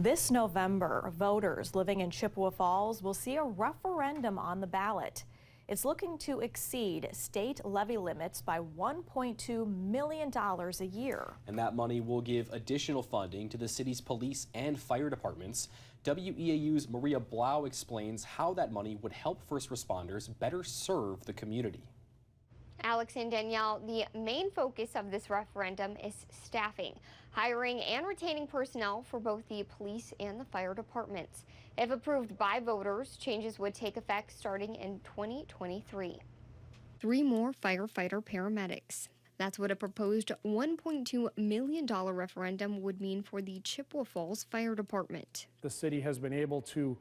This November, voters living in Chippewa Falls will see a referendum on the ballot. It's looking to exceed state levy limits by $1.2 million a year. And that money will give additional funding to the city's police and fire departments. WEAU's Maria Blau explains how that money would help first responders better serve the community. Alex and Danielle, the main focus of this referendum is staffing, hiring and retaining personnel for both the police and the fire departments. If approved by voters, changes would take effect starting in 2023. 3 more firefighter paramedics. That's what a proposed $1.2 million referendum would mean for the Chippewa Falls Fire Department. The city has been able to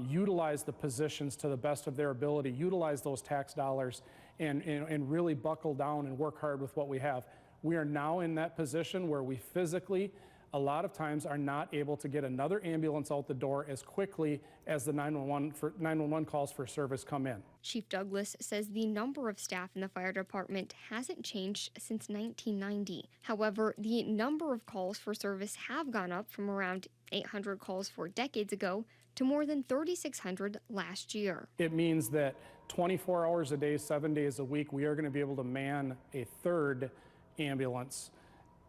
utilize the positions to the best of their ability, utilize those tax dollars, and really buckle down and work hard with what we have. We are now in that position where we physically, a lot of times, are not able to get another ambulance out the door as quickly as the 911 calls for service come in. Chief Douglas says the number of staff in the fire department hasn't changed since 1990. However, the number of calls for service have gone up from around 800 calls 4 decades ago to more than 3,600 last year. It means that 24 hours a day, 7 days a week, we are going to be able to man a third ambulance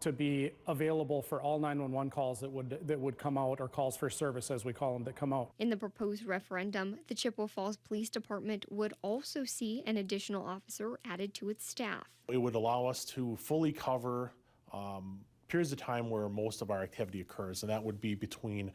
to be available for all 911 calls that would come out, or calls for service as we call them, that come out. In the proposed referendum, the Chippewa Falls Police Department would also see an additional officer added to its staff. It would allow us to fully cover periods of time where most of our activity occurs, and that would be between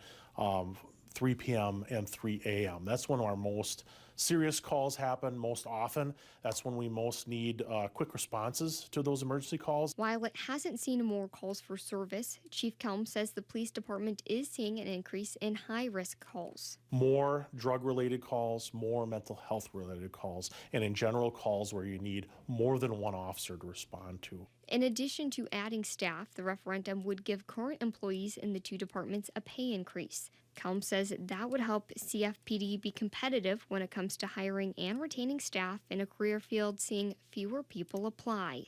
3 p.m. and 3 a.m. That's when our most serious calls happen most often. That's when we most need quick responses to those emergency calls. While it hasn't seen more calls for service, Chief Kelm says the police department is seeing an increase in high-risk calls. More drug-related calls, more mental health-related calls, and in general calls where you need more than one officer to respond to. In addition to adding staff, the referendum would give current employees in the 2 departments a pay increase. Kelm says that would help CFPD be competitive when it comes to hiring and retaining staff in a career field seeing fewer people apply.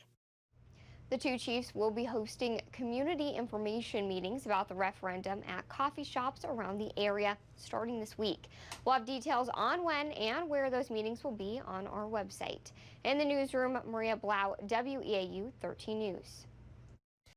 The 2 chiefs will be hosting community information meetings about the referendum at coffee shops around the area starting this week. We'll have details on when and where those meetings will be on our website. In the newsroom, Maria Blau, WEAU 13 News.